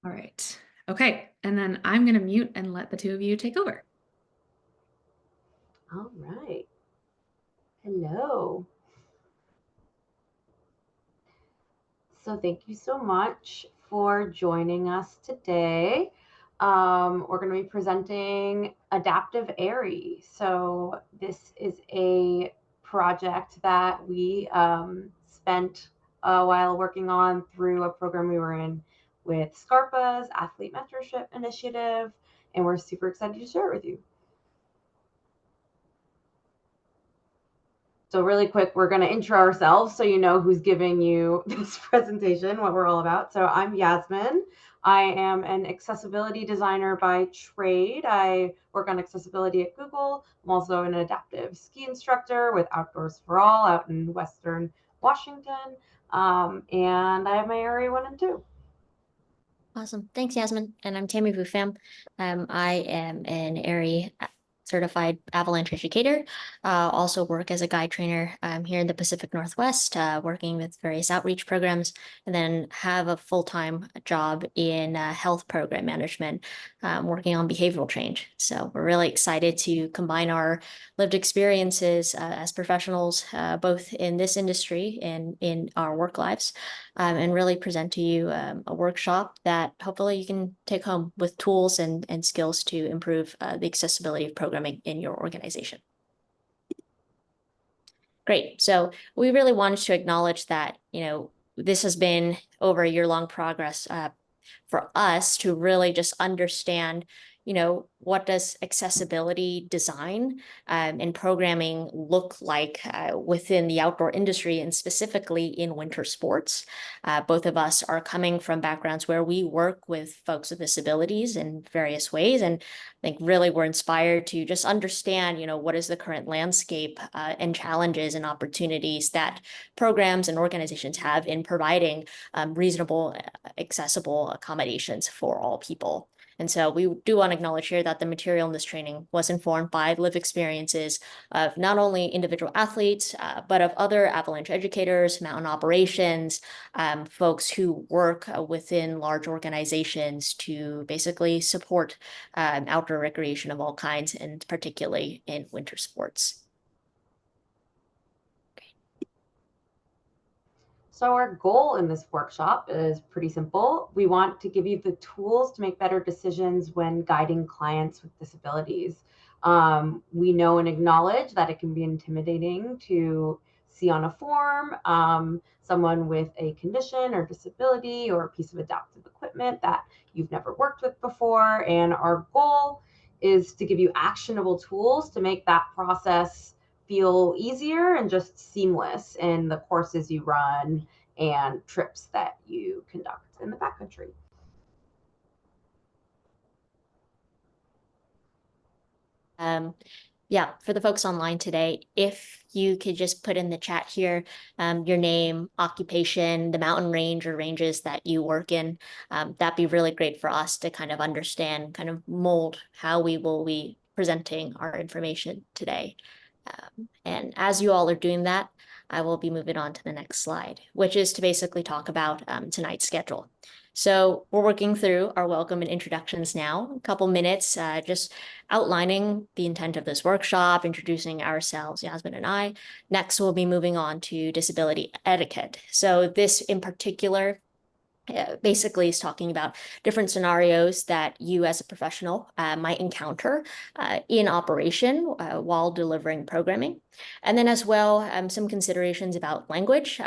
All right. Okay. And then I'm going to mute and let the two of you take over. All right. Hello. So thank you so much for joining us today. We're going to be presenting Adaptive AIARE. So this is a project that we spent a while working on through a program we were in with SCARPA's Athlete Mentorship Initiative, and we're super excited to share it with you. So really quick, we're going to intro ourselves so you know who's giving you this presentation, what we're all about. So I'm Yasmine. I am an accessibility designer by trade. I work on accessibility at Google. I'm also an adaptive ski instructor with Outdoors for All out in Western Washington. And I have my area 1 and 2. Awesome. Thanks, Yasmine. And I'm Tammy VuPham. I am an AIARE certified avalanche educator. Also work as a guide trainer here in the Pacific Northwest, working with various outreach programs, and then have a full-time job in health program management, working on behavioral change. So we're really excited to combine our lived experiences as professionals, both in this industry and in our work lives, and really present to you a workshop that hopefully you can take home with tools and skills to improve the accessibility of programming in your organization. Great. So we really wanted to acknowledge that, this has been over a year-long progress for us to really just understand, what does accessibility design and programming look like within the outdoor industry and specifically in winter sports. Both of us are coming from backgrounds where we work with folks with disabilities in various ways. And I think really we're inspired to just understand, what is the current landscape and challenges and opportunities that programs and organizations have in providing reasonable, accessible accommodations for all people. And so we do want to acknowledge here that the material in this training was informed by lived experiences of not only individual athletes, but of other avalanche educators, mountain operations, folks who work within large organizations to basically support outdoor recreation of all kinds, and particularly in winter sports. So our goal in this workshop is pretty simple. We want to give you the tools to make better decisions when guiding clients with disabilities. We know and acknowledge that it can be intimidating to see on a form someone with a condition or disability or a piece of adaptive equipment that you've never worked with before. And our goal is to give you actionable tools to make that process feel easier and just seamless in the courses you run and trips that you conduct in the backcountry. Yeah, for the folks online today, if you could just put in the chat here your name, occupation, the mountain range or ranges that you work in, that'd be really great for us to kind of understand, kind of mold how we will be presenting our information today. And as you all are doing that, I will be moving on to the next slide, which is to basically talk about tonight's schedule. So we're working through our welcome and introductions now, a couple minutes, just outlining the intent of this workshop, introducing ourselves, Yasmine and I. Next, we'll be moving on to disability etiquette. So this in particular basically is talking about different scenarios that you as a professional might encounter in operation while delivering programming. And then as well, some considerations about language,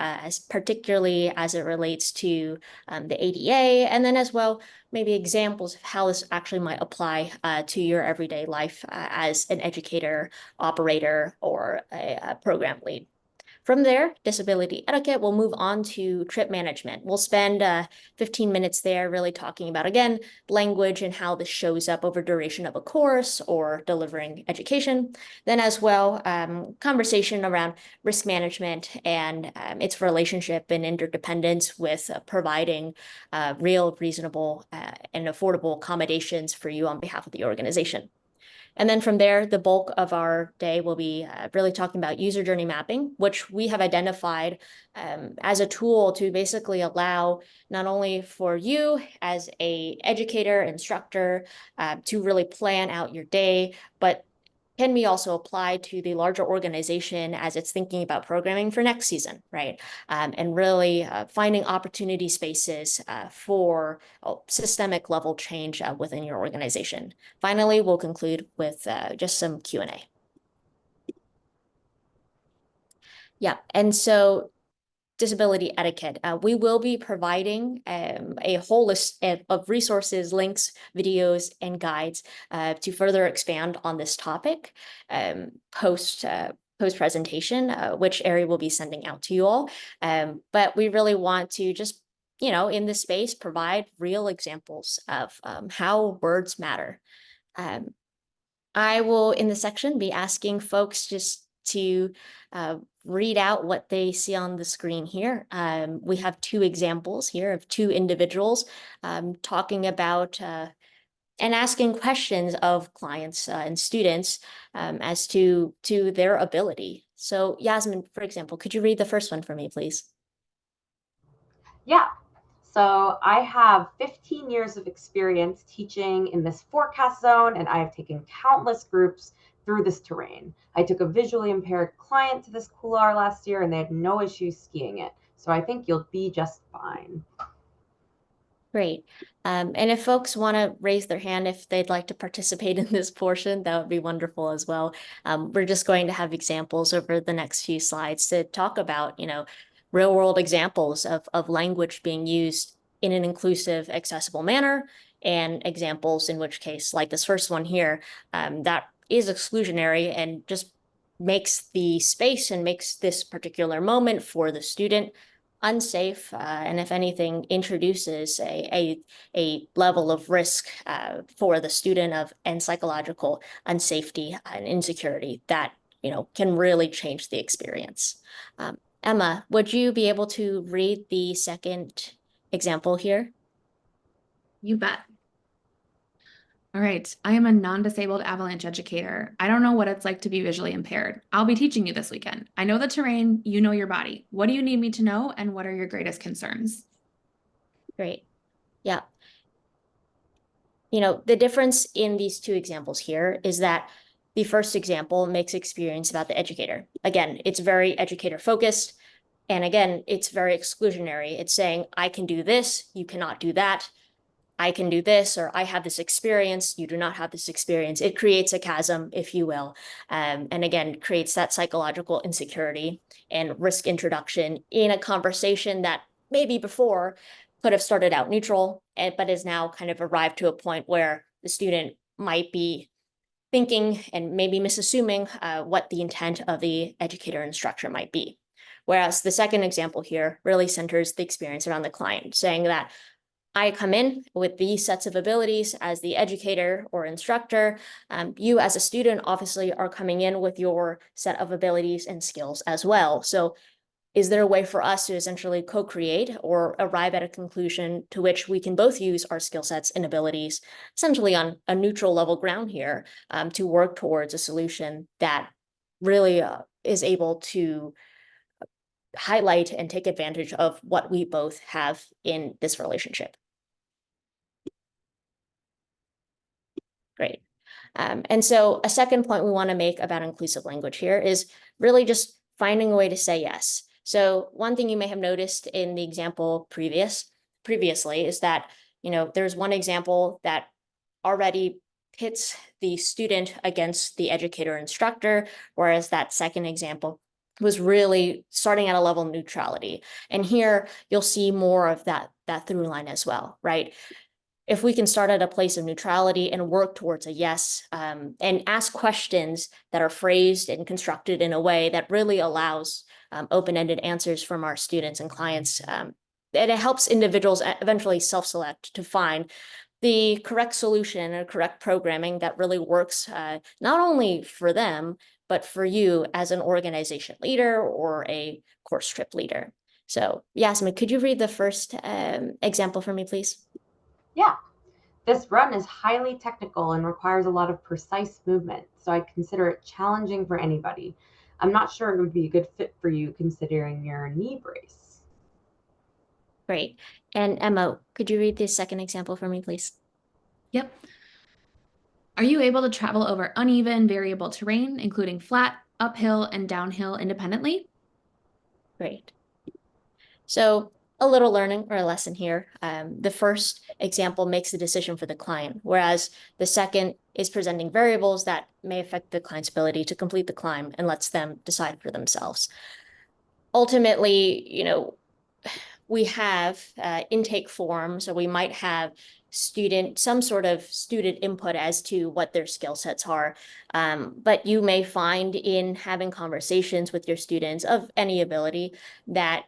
particularly as it relates to the ADA, and then as well, maybe examples of how this actually might apply to your everyday life as an educator, operator, or a program lead. From there, disability etiquette, we'll move on to trip management. We'll spend 15 minutes there really talking about, again, language and how this shows up over duration of a course or delivering education. Then as well, conversation around risk management and its relationship and interdependence with providing real, reasonable, and affordable accommodations for you on behalf of the organization. And then from there, the bulk of our day will be really talking about user journey mapping, which we have identified as a tool to basically allow not only for you as an educator, instructor, to really plan out your day, but can be also applied to the larger organization as it's thinking about programming for next season, right? And really finding opportunity spaces for systemic level change within your organization. Finally, we'll conclude with just some Q&A. Yeah, and so disability etiquette. We will be providing a whole list of resources, links, videos, and guides to further expand on this topic post presentation, which AIARE will be sending out to you all. But we really want to just, in this space, provide real examples of how words matter. I will, in the section, be asking folks just to read out what they see on the screen here. We have two examples here of two individuals talking about and asking questions of clients and students as to their ability. So Yasmine, for example, could you read the first one for me, please? Yeah. So I have 15 years of experience teaching in this forecast zone, and I have taken countless groups through this terrain. I took a visually impaired client to this couloir last year, and they had no issues skiing it. So I think you'll be just fine. Great. And if folks want to raise their hand if they'd like to participate in this portion, that would be wonderful as well. We're just going to have examples over the next few slides to talk about, real world examples of language being used in an inclusive, accessible manner, and examples in which case, like this first one here, that is exclusionary and just makes the space and makes this particular moment for the student unsafe, and if anything, introduces a level of risk for the student and psychological unsafety and insecurity that can really change the experience. Emma, would you be able to read the second example here? You bet. All right, I am a non-disabled avalanche educator. I don't know what it's like to be visually impaired. I'll be teaching you this weekend. I know the terrain, you know your body. What do you need me to know, and what are your greatest concerns? Great. Yeah. The difference in these two examples here is that the first example makes experience about the educator. Again, it's very educator focused. And again, it's very exclusionary. It's saying, I can do this, you cannot do that. I can do this, or I have this experience, you do not have this experience. It creates a chasm, if you will. And again, creates that psychological insecurity and risk introduction in a conversation that maybe before could have started out neutral, but is now kind of arrived to a point where the student might be thinking and maybe misassuming what the intent of the educator instructor might be. Whereas the second example here really centers the experience around the client, saying that I come in with these sets of abilities as the educator or instructor. You as a student obviously are coming in with your set of abilities and skills as well. So is there a way for us to essentially co-create or arrive at a conclusion to which we can both use our skill sets and abilities essentially on a neutral level ground here to work towards a solution that really is able to highlight and take advantage of what we both have in this relationship? Great. And so a second point we want to make about inclusive language here is really just finding a way to say yes. So one thing you may have noticed in the example previously is that, there's one example that already pits the student against the educator instructor, whereas that second example was really starting at a level of neutrality. And here you'll see more of that through line as well, right? If we can start at a place of neutrality and work towards a yes, and ask questions that are phrased and constructed in a way that really allows open-ended answers from our students and clients, and it helps individuals eventually self-select to find the correct solution or correct programming that really works not only for them, but for you as an organization leader or a course trip leader. So Yasmine, could you read the first example for me, please? Yeah. This run is highly technical and requires a lot of precise movement, so I consider it challenging for anybody. I'm not sure it would be a good fit for you considering your knee brace. Great. And Emma, could you read the second example for me, please? Yep. Are you able to travel over uneven, variable terrain, including flat, uphill, and downhill independently? Great. So a little learning or a lesson here. The first example makes the decision for the client, whereas the second is presenting variables that may affect the client's ability to complete the climb and lets them decide for themselves. Ultimately, we have intake forms, or we might have some sort of student input as to what their skill sets are. But you may find in having conversations with your students of any ability that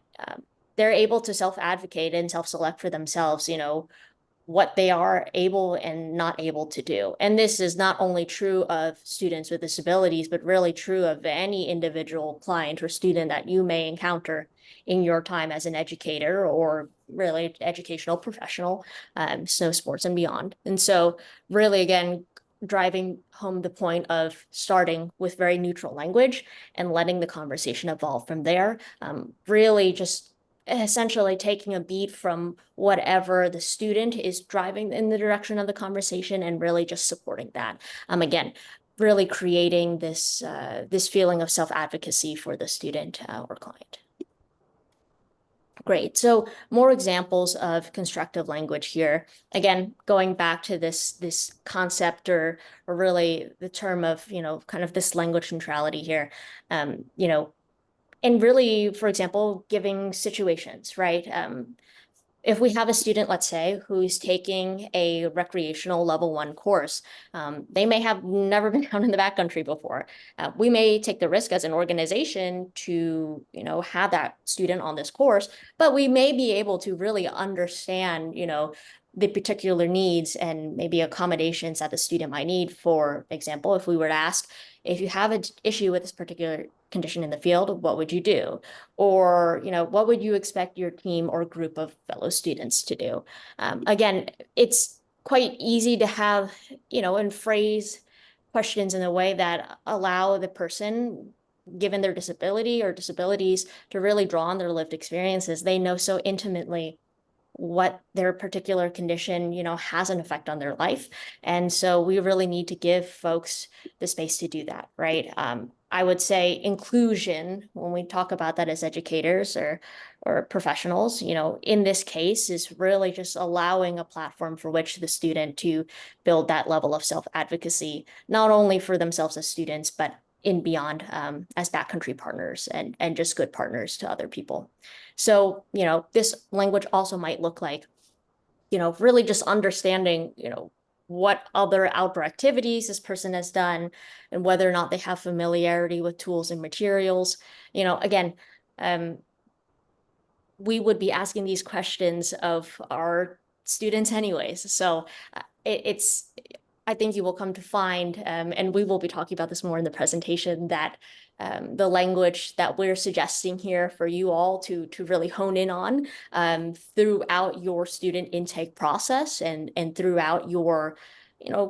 they're able to self-advocate and self-select for themselves, what they are able and not able to do. And this is not only true of students with disabilities, but really true of any individual client or student that you may encounter in your time as an educator or really educational professional, so sports and beyond. And so really, again, driving home the point of starting with very neutral language and letting the conversation evolve from there, really just essentially taking a beat from whatever the student is driving in the direction of the conversation and really just supporting that. Again, really creating this feeling of self-advocacy for the student or client. Great. So more examples of constructive language here. Again, going back to this concept or really the term of, kind of this language neutrality here. And really, for example, giving situations, right? If we have a student, let's say, who's taking a recreational level 1 course, they may have never been down in the backcountry before. We may take the risk as an organization to, have that student on this course, but we may be able to really understand, the particular needs and maybe accommodations that the student might need. For example, if we were to ask, if you have an issue with this particular condition in the field, what would you do? Or, what would you expect your team or group of fellow students to do? Again, it's quite easy to have, and phrase questions in a way that allow the person, given their disability or disabilities, to really draw on their lived experiences. They know so intimately what their particular condition, has an effect on their life. And so we really need to give folks the space to do that, right? I would say inclusion, when we talk about that as educators or professionals, in this case is really just allowing a platform for which the student to build that level of self-advocacy, not only for themselves as students, but in beyond as backcountry partners and just good partners to other people. So, this language also might look like, really just understanding, what other outdoor activities this person has done and whether or not they have familiarity with tools and materials. Again, we would be asking these questions of our students anyways. So it's, I think you will come to find, and we will be talking about this more in the presentation, that the language that we're suggesting here for you all to really hone in on throughout your student intake process and throughout your,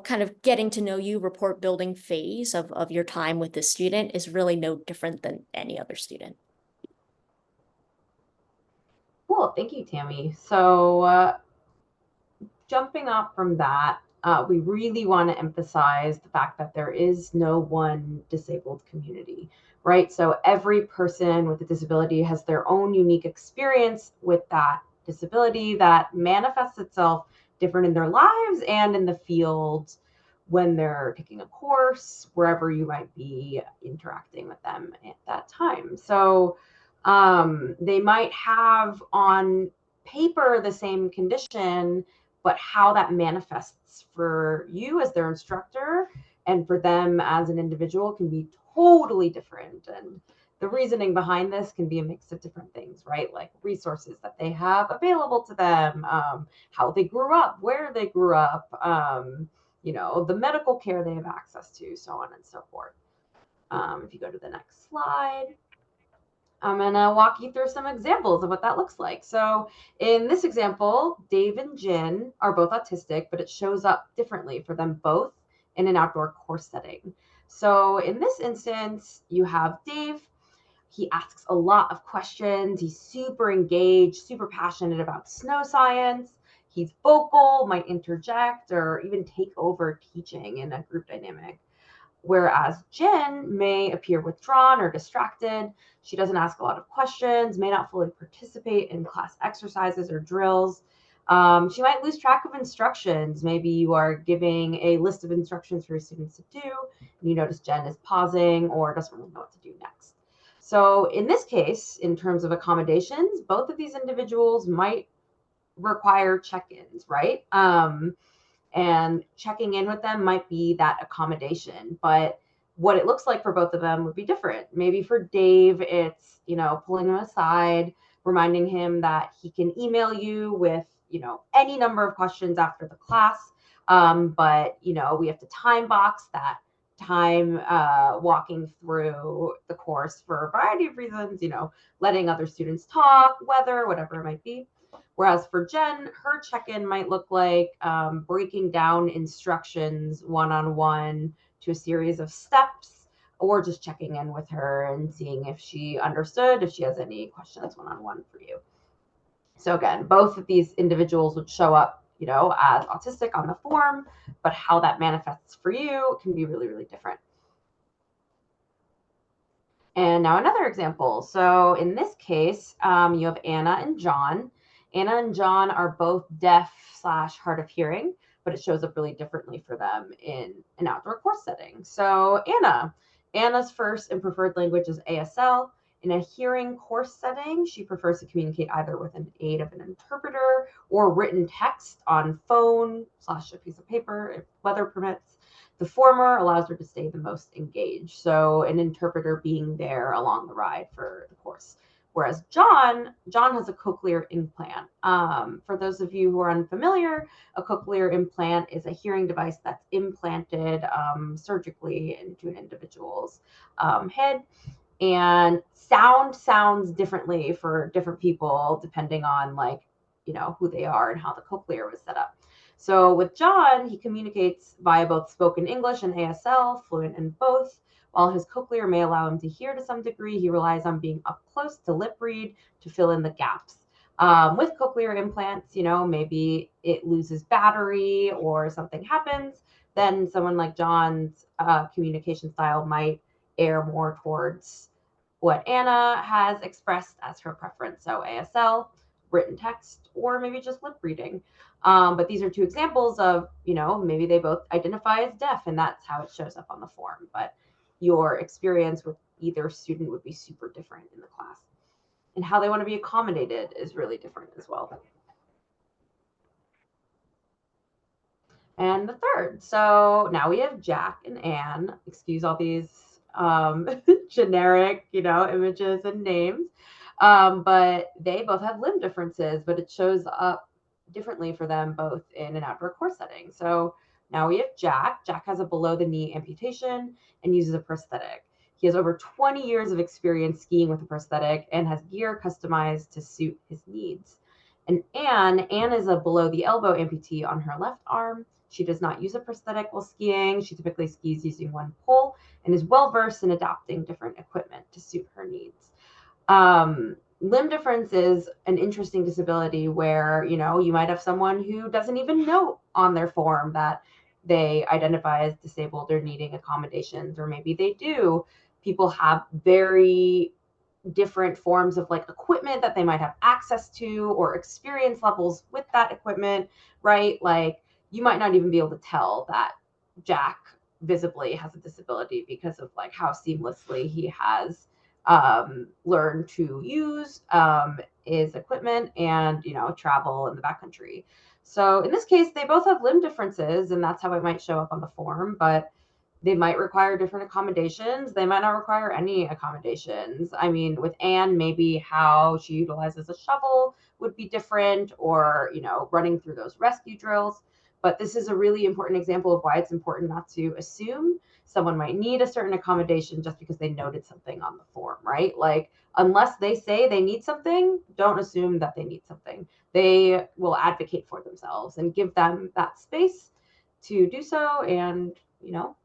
kind of getting to know you report building phase of your time with the student is really no different than any other student. Cool. Thank you, Tammy. So jumping off from that, we really want to emphasize the fact that there is no one disabled community, right? So every person with a disability has their own unique experience with that disability that manifests itself different in their lives and in the field when they're taking a course, wherever you might be interacting with them at that time. So they might have on paper the same condition, but how that manifests for you as their instructor and for them as an individual can be totally different. And the reasoning behind this can be a mix of different things, right? Like resources that they have available to them, how they grew up, where they grew up, the medical care they have access to, so on and so forth. If you go to the next slide. I'm going to walk you through some examples of what that looks like. So in this example, Dave and Jin are both autistic, but it shows up differently for them both in an outdoor course setting. So in this instance, you have Dave. He asks a lot of questions. He's super engaged, super passionate about snow science. He's vocal, might interject, or even take over teaching in a group dynamic. Whereas Jen may appear withdrawn or distracted. She doesn't ask a lot of questions, may not fully participate in class exercises or drills. She might lose track of instructions. Maybe you are giving a list of instructions for your students to do, and you notice Jen is pausing or doesn't really know what to do next. So in this case, in terms of accommodations, both of these individuals might require check-ins, right? And checking in with them might be that accommodation, but what it looks like for both of them would be different. Maybe for Dave, it's, pulling him aside, reminding him that he can email you with, any number of questions after the class. But, we have to time box that time walking through the course for a variety of reasons, letting other students talk, weather, whatever it might be. Whereas for Jen, her check-in might look like breaking down instructions one-on-one to a series of steps, or just checking in with her and seeing if she understood, if she has any questions one-on-one for you. So again, both of these individuals would show up, as autistic on the form, but how that manifests for you can be really, really different. And now another example. So in this case, you have Anna and John. Anna and John are both deaf / hard of hearing, but it shows up really differently for them in an outdoor course setting. So Anna's first and preferred language is ASL. In a hearing course setting, she prefers to communicate either with an aid of an interpreter or written text on phone / a piece of paper if weather permits. The former allows her to stay the most engaged, so an interpreter being there along the ride for the course. Whereas John has a cochlear implant. For those of you who are unfamiliar, a cochlear implant is a hearing device that's implanted surgically into an individual's head. And sound sounds differently for different people depending on who they are and how the cochlear was set up. So with John, he communicates via both spoken English and ASL, fluent in both. While his cochlear may allow him to hear to some degree, he relies on being up close to lip read to fill in the gaps. With cochlear implants, maybe it loses battery or something happens, then someone like John's communication style might err more towards what Anna has expressed as her preference. So ASL, written text, or maybe just lip reading. But these are two examples of, maybe they both identify as deaf and that's how it shows up on the form. But your experience with either student would be super different in the class. And how they want to be accommodated is really different as well. And the third. So now we have Jack and Anne. Excuse all these generic, images and names. But they both have limb differences, but it shows up differently for them both in an outdoor course setting. So now we have Jack. Jack has a below the knee amputation and uses a prosthetic. He has over 20 years of experience skiing with a prosthetic and has gear customized to suit his needs. And Anne is a below the elbow amputee on her left arm. She does not use a prosthetic while skiing. She typically skis using one pole and is well versed in adapting different equipment to suit her needs. Limb difference is an interesting disability where, you might have someone who doesn't even know on their form that they identify as disabled or needing accommodations, or maybe they do. People have very different forms of equipment that they might have access to or experience levels with that equipment, right? You might not even be able to tell that Jack visibly has a disability because of how seamlessly he has learned to use his equipment and travel in the backcountry. So in this case, they both have limb differences, and that's how it might show up on the form, but they might require different accommodations. They might not require any accommodations. I mean, with Anne, maybe how she utilizes a shovel would be different, or running through those rescue drills. But this is a really important example of why it's important not to assume someone might need a certain accommodation just because they noted something on the form, right? Like, unless they say they need something, don't assume that they need something. They will advocate for themselves, and give them that space to do so. And, you know,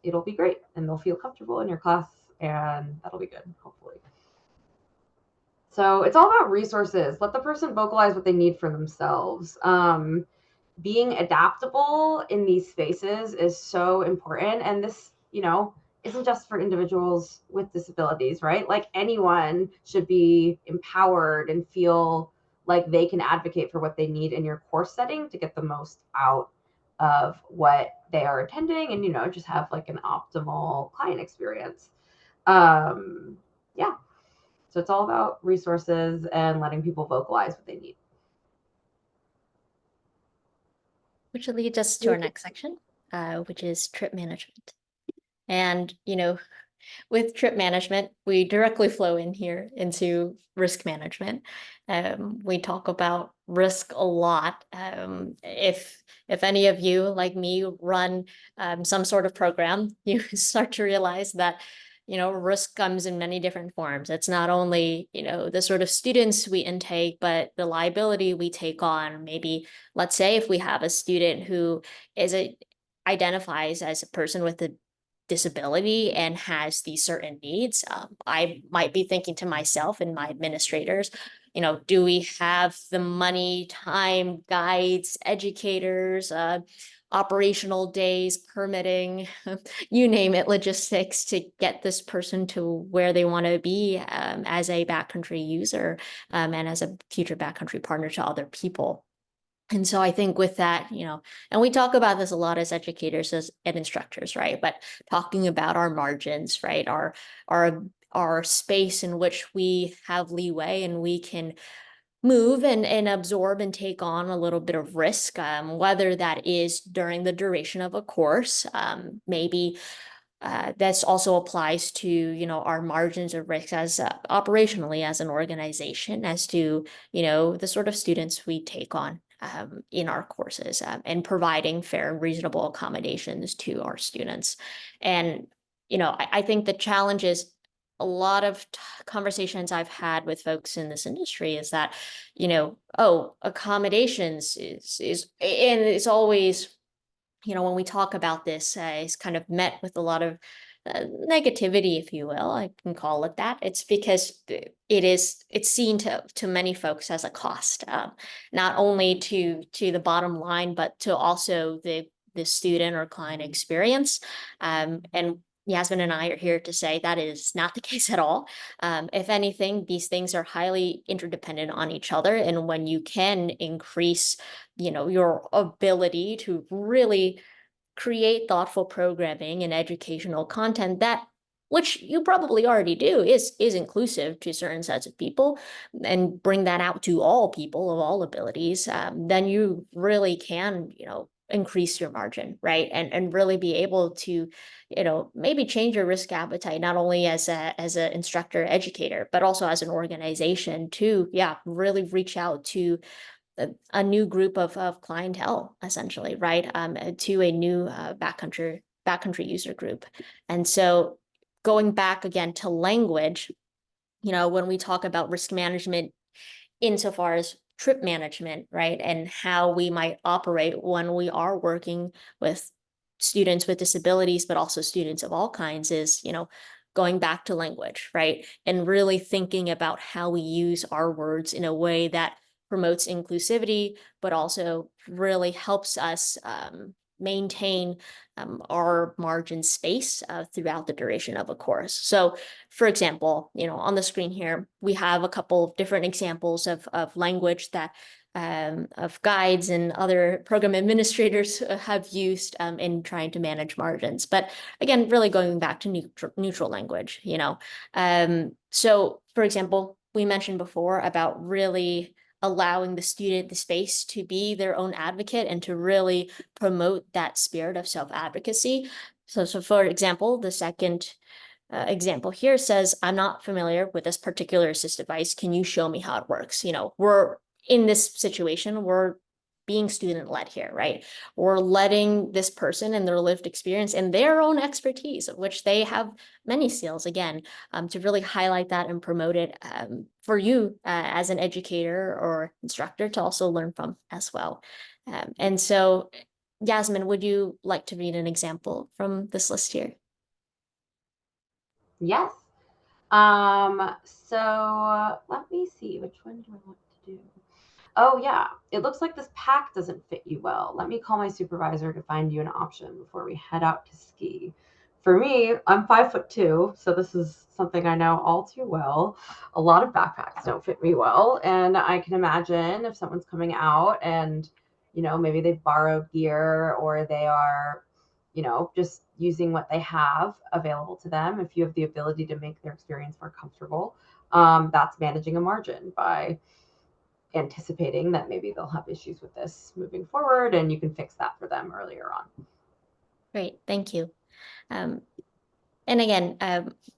it'll be great, and they'll feel comfortable in your class, and that'll be good, hopefully. So it's all about resources. Let the person vocalize what they need for themselves. Being adaptable in these spaces is so important. And this, you know, isn't just for individuals with disabilities, right? Like, anyone should be empowered and feel like they can advocate for what they need in your course setting to get the most out of what they are attending, and, you know, just have like an optimal client experience. Yeah. So it's all about resources and letting people vocalize what they need. Which leads us to our next section, which is trip management. And, you know, with trip management, we directly flow in here into risk management. We talk about risk a lot. If any of you, like me, run some sort of program, you start to realize that, you know, risk comes in many different forms. It's not only, you know, the sort of students we intake, but the liability we take on. Maybe, let's say, if we have a student who identifies as a person with a disability and has these certain needs, I might be thinking to myself and my administrators, you know, do we have the money, time, guides, educators, operational days, permitting, you name it, logistics, to get this person to where they want to be as a backcountry user and as a future backcountry partner to other people. And so I think with that, you know, and we talk about this a lot as educators and instructors, right? But talking about our margins, right? Our space in which we have leeway and we can move and absorb and take on a little bit of risk, whether that is during the duration of a course, maybe this also applies to, you know, our margins of risk as operationally as an organization, as to, you know, the sort of students we take on in our courses, and providing fair and reasonable accommodations to our students. And, you know, I think the challenge is, a lot of conversations I've had with folks in this industry is that, you know, oh, accommodations and it's always, you know, when we talk about this, it's kind of met with a lot of negativity, if you will. I can call it that. It's because it's seen to many folks as a cost, not only to the bottom line, but to also the student or client experience. And Yasmine and I are here to say that is not the case at all. If anything, these things are highly interdependent on each other, and when you can increase, you know, your ability to really create thoughtful programming and educational content that, which you probably already do, is inclusive to certain sets of people, and bring that out to all people of all abilities, then you really can, you know, increase your margin, right? And really be able to, you know, maybe change your risk appetite, not only as an instructor educator, but also as an organization to, yeah, really reach out to a new group of clientele, essentially, right? To a new backcountry user group. And so going back again to language, you know, when we talk about risk management insofar as trip management, right? And how we might operate when we are working with students with disabilities, but also students of all kinds, is, you know, going back to language, right? And really thinking about how we use our words in a way that promotes inclusivity, but also really helps us maintain our margin space throughout the duration of a course. So, for example, you know, on the screen here, we have a couple of different examples of language that of guides and other program administrators have used in trying to manage margins. But again, really going back to neutral language, you know. So, for example, we mentioned before about really allowing the student the space to be their own advocate and to really promote that spirit of self-advocacy. So for example, the second example here says, I'm not familiar with this particular assist device. Can you show me how it works? You know, we're in this situation, we're being student-led here, right? Or letting this person and their lived experience and their own expertise, of which they have many skills, again, to really highlight that and promote it for you as an educator or instructor to also learn from as well. And so, Yasmine, would you like to read an example from this list here? Yes. So let me see, which one do I want to do? Oh yeah, it looks like this pack doesn't fit you well. Let me call my supervisor to find you an option before we head out to ski. For me, I'm 5'2", so this is something I know all too well. A lot of backpacks don't fit me well, and I can imagine if someone's coming out and, maybe they've borrowed gear or they are, just using what they have available to them. If you have the ability to make their experience more comfortable, that's managing a margin by anticipating that maybe they'll have issues with this moving forward, and you can fix that for them earlier on. Great, thank you. And again,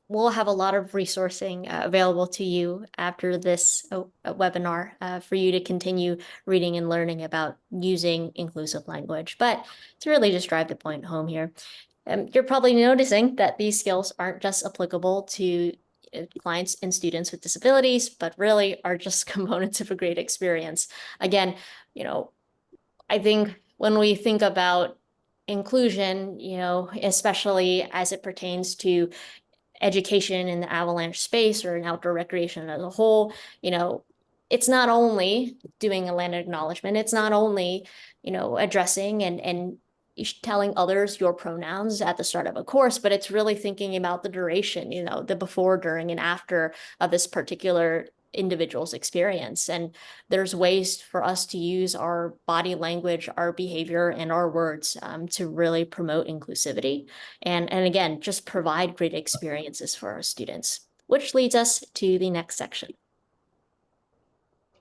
we'll have a lot of resourcing available to you after this webinar for you to continue reading and learning about using inclusive language. But to really just drive the point home here, you're probably noticing that these skills aren't just applicable to clients and students with disabilities, but really are just components of a great experience. Again, I think when we think about inclusion, especially as it pertains to education in the avalanche space or in outdoor recreation as a whole, it's not only doing a land acknowledgement, it's not only, addressing and telling others your pronouns at the start of a course, but it's really thinking about the duration, the before, during, and after of this particular individual's experience. And there's ways for us to use our body language, our behavior, and our words to really promote inclusivity. And again, just provide great experiences for our students, which leads us to the next section.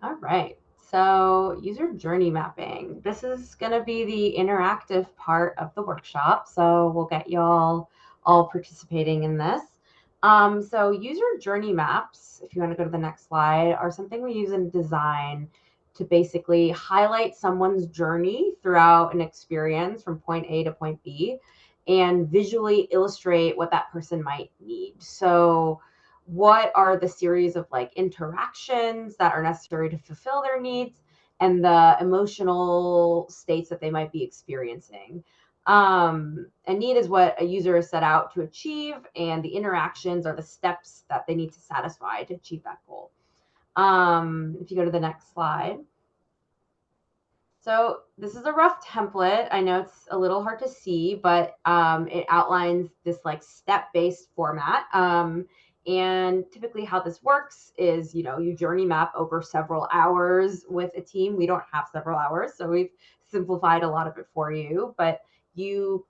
All right. So user journey mapping. This is going to be the interactive part of the workshop. So we'll get y'all all participating in this. So user journey maps, if you want to go to the next slide, are something we use in design to basically highlight someone's journey throughout an experience from point A to point B and visually illustrate what that person might need. So what are the series of interactions that are necessary to fulfill their needs and the emotional states that they might be experiencing. A need is what a user is set out to achieve, and the interactions are the steps that they need to satisfy to achieve that goal. If you go to the next slide. So this is a rough template. I know it's a little hard to see, but it outlines this step-based format. And typically how this works is, you journey map over several hours with a team. We don't have several hours, so we've simplified a lot of it for you, but you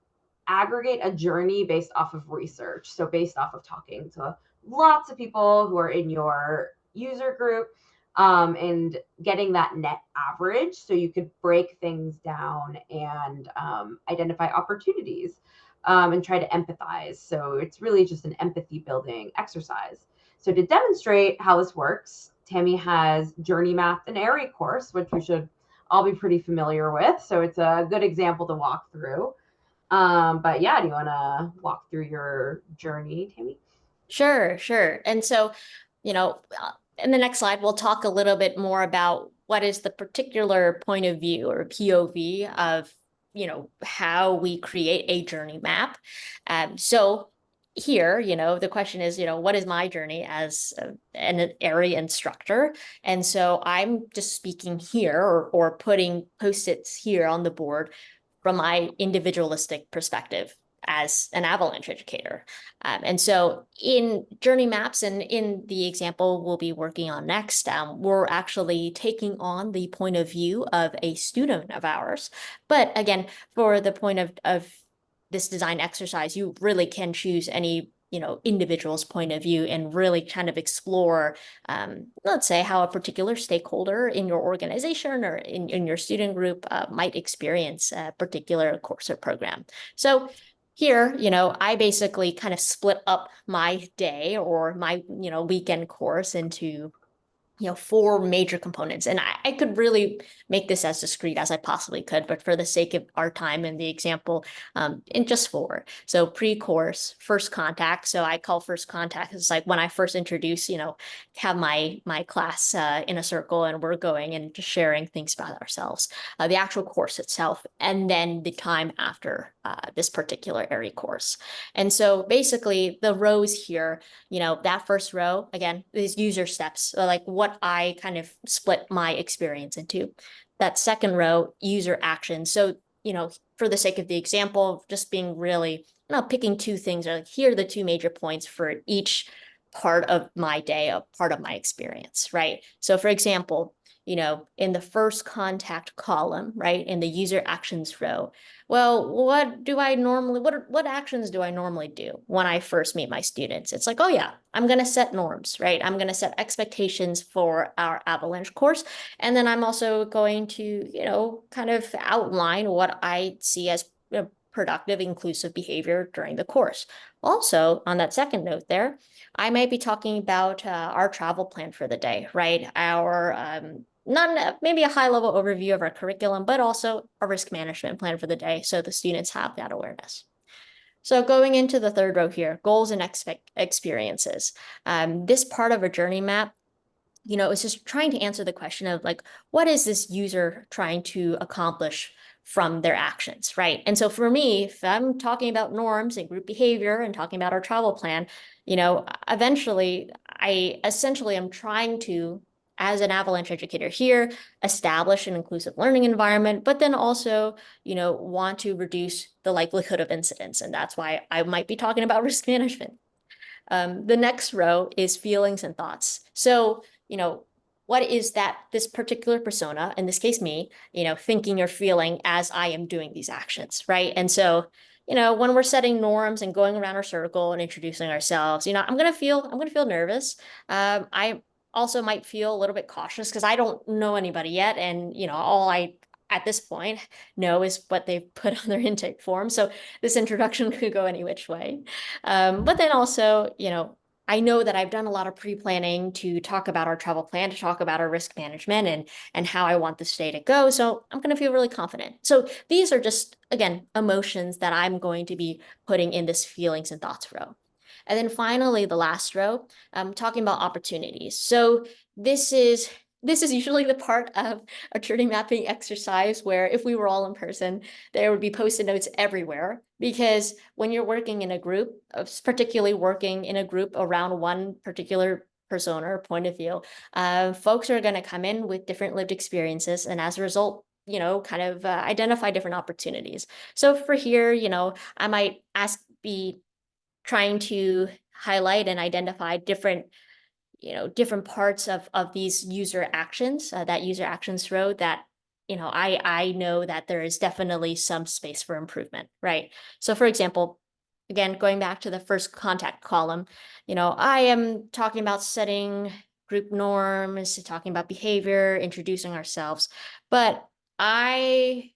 aggregate a journey based off of research. So based off of talking to lots of people who are in your user group, and getting that net average so you could break things down and identify opportunities and try to empathize. So it's really just an empathy building exercise. So to demonstrate how this works, Tammy has journey mapped an AIARE course, which we should all be pretty familiar with. So it's a good example to walk through. But yeah, do you want to walk through your journey, Tammy? Sure. And so, in the next slide, we'll talk a little bit more about what is the particular point of view or POV of, how we create a journey map. So here, the question is, what is my journey as an area instructor? And so I'm just speaking here or putting Post-its here on the board from my individualistic perspective as an avalanche educator. And so in journey maps and in the example we'll be working on next, we're actually taking on the point of view of a student of ours. But again, for the point of this design exercise, you really can choose any individual's point of view and really kind of explore, let's say, how a particular stakeholder in your organization or in your student group might experience a particular course or program. So here, I basically kind of split up my day or my, weekend course into 4 major components. And I could really make this as discrete as I possibly could, but for the sake of our time and the example, in just 4. So pre-course, first contact. So I call first contact, it's like when I first introduce, have my class in a circle and we're going and just sharing things about ourselves, the actual course itself, and then the time after this particular AIARE course. And so basically the rows here, that first row, again, is user steps, so like what I kind of split my experience into. That second row, user actions. So, for the sake of the example, just being really, picking 2 things, or like, here are the 2 major points for each part of my day, a part of my experience, right? So for example, in the first contact column, right, in the user actions row, well, what actions do I normally do when I first meet my students? It's like, oh yeah, I'm going to set norms, right? I'm going to set expectations for our Avalanche course. And then I'm also going to, kind of outline what I see as productive, inclusive behavior during the course. Also, on that second note there, I might be talking about our travel plan for the day, right? Maybe a high level overview of our curriculum, but also a risk management plan for the day, so the students have that awareness. So going into the third row here, goals and experiences. This part of a journey map, is just trying to answer the question of like, what is this user trying to accomplish from their actions, right? And so for me, if I'm talking about norms and group behavior and talking about our travel plan, eventually I essentially am trying to, as an Avalanche educator here, establish an inclusive learning environment, but then also, want to reduce the likelihood of incidents. And that's why I might be talking about risk management. The next row is feelings and thoughts. So, what is this particular persona, in this case me, thinking or feeling as I am doing these actions, right? And so, when we're setting norms and going around our circle and introducing ourselves, I'm gonna feel nervous. I also might feel a little bit cautious because I don't know anybody yet, and all I at this point know is what they've put on their intake form. So this introduction could go any which way. But then also, I know that I've done a lot of pre-planning to talk about our travel plan, to talk about our risk management and how I want this day to go. So I'm going to feel really confident. So these are just, again, emotions that I'm going to be putting in this feelings and thoughts row. And then finally, the last row, talking about opportunities. So this is usually the part of a journey mapping exercise where if we were all in person, there would be post-it notes everywhere, because when you're working in a group, particularly working in a group around one particular persona or point of view, folks are going to come in with different lived experiences, and as a result, kind of identify different opportunities. So for here, I might be trying to highlight and identify different parts of these user actions, that user actions row that, I know that there is definitely some space for improvement, right? So for example, again, going back to the first contact column, I am talking about setting group norms, talking about behavior, introducing ourselves, but I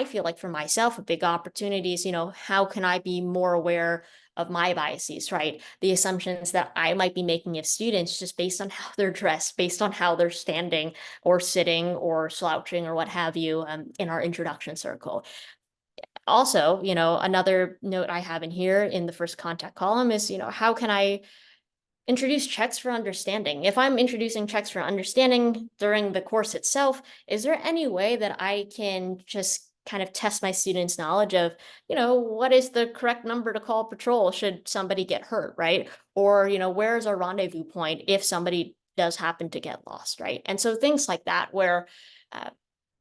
feel like for myself, a big opportunity is, how can I be more aware of my biases, right? The assumptions that I might be making of students just based on how they're dressed, based on how they're standing or sitting or slouching or what have you, in our introduction circle. Also, another note I have in here in the first contact column is, how can I introduce checks for understanding? If I'm introducing checks for understanding during the course itself, is there any way that I can just kind of test my students' knowledge of, what is the correct number to call patrol should somebody get hurt, right? Or, where's our rendezvous point if somebody does happen to get lost, right? And so things like that, where,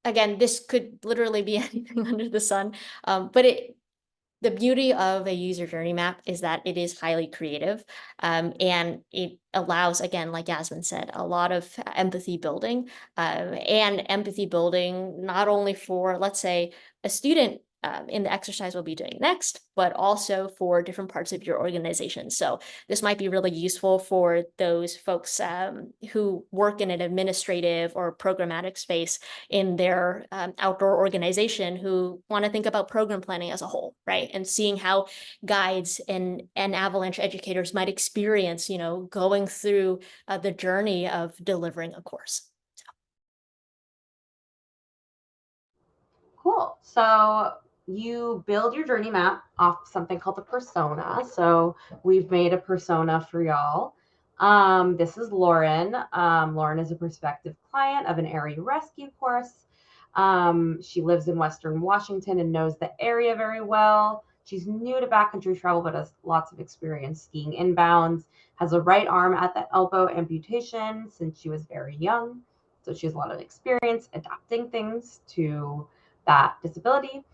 again, this could literally be anything under the sun, but the beauty of a user journey map is that it is highly creative, and it allows, again, like Yasmine said, a lot of empathy building, and empathy building not only for, let's say, a student in the exercise we'll be doing next, but also for different parts of your organization. So this might be really useful for those folks who work in an administrative or programmatic space in their outdoor organization who want to think about program planning as a whole, right? And seeing how guides and avalanche educators might experience, going through the journey of delivering a course. Cool. So you build your journey map off something called a persona. So we've made a persona for y'all. This is Lauren. Lauren is a prospective client of an AIARE rescue course. She lives in Western Washington and knows the area very well. She's new to backcountry travel, but has lots of experience skiing inbounds, has a right arm at the elbow amputation since she was very young. So she has a lot of experience adapting things to that disability.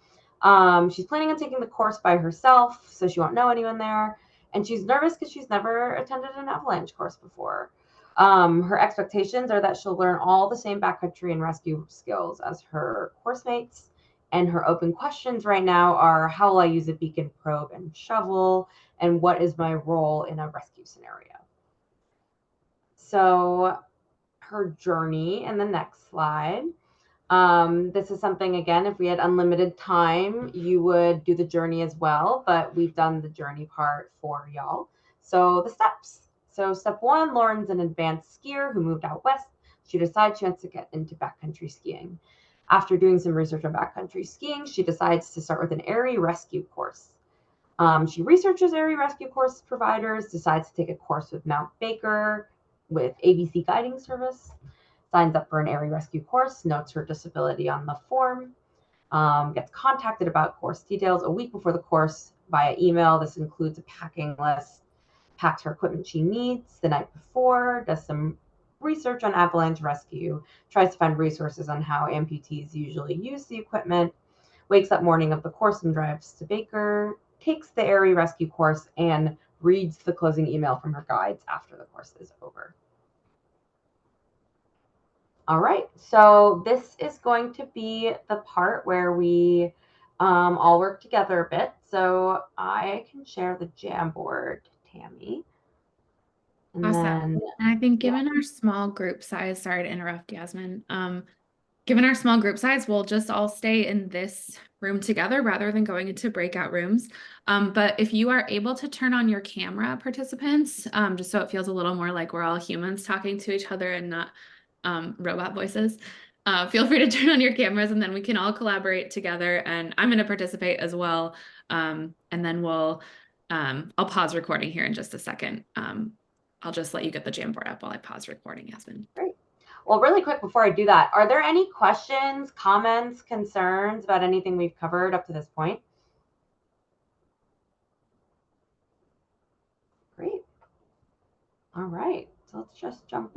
She's planning on taking the course by herself, so she won't know anyone there. And she's nervous because she's never attended an avalanche course before. Her expectations are that she'll learn all the same backcountry and rescue skills as her course mates. And her open questions right now are, how will I use a beacon probe and shovel? And what is my role in a rescue scenario? So her journey in the next slide. This is something, again, if we had unlimited time, you would do the journey as well, but we've done the journey part for y'all. So the steps. So step 1, Lauren's an advanced skier who moved out west. She decides she wants to get into backcountry skiing. After doing some research on backcountry skiing, she decides to start with an AIARE rescue course. She researches AIARE rescue course providers, decides to take a course with Mount Baker with ABC Guiding Service, signs up for an AIARE rescue course, notes her disability on the form, gets contacted about course details a week before the course via email. This includes a packing list, packs her equipment she needs the night before, does some research on avalanche rescue, tries to find resources on how amputees usually use the equipment, wakes up morning of the course and drives to Baker, takes the AIARE rescue course, and reads the closing email from her guides after the course is over. All right, so this is going to be the part where we all work together a bit. So I can share the Jamboard, Tammy. And Awesome. then, And I think given our small group size, sorry to interrupt, Yasmine. Given our small group size, we'll just all stay in this room together rather than going into breakout rooms. But if you are able to turn on your camera, participants, just so it feels a little more like we're all humans talking to each other and not robot voices, feel free to turn on your cameras and then we can all collaborate together. And I'm going to participate as well. And then I'll pause recording here in just a second. I'll just let you get the Jamboard up while I pause recording, Yasmine. great. Well, really quick before I do that, are there any questions, comments, concerns about anything we've covered up to this point? Great. All right, so let's just jump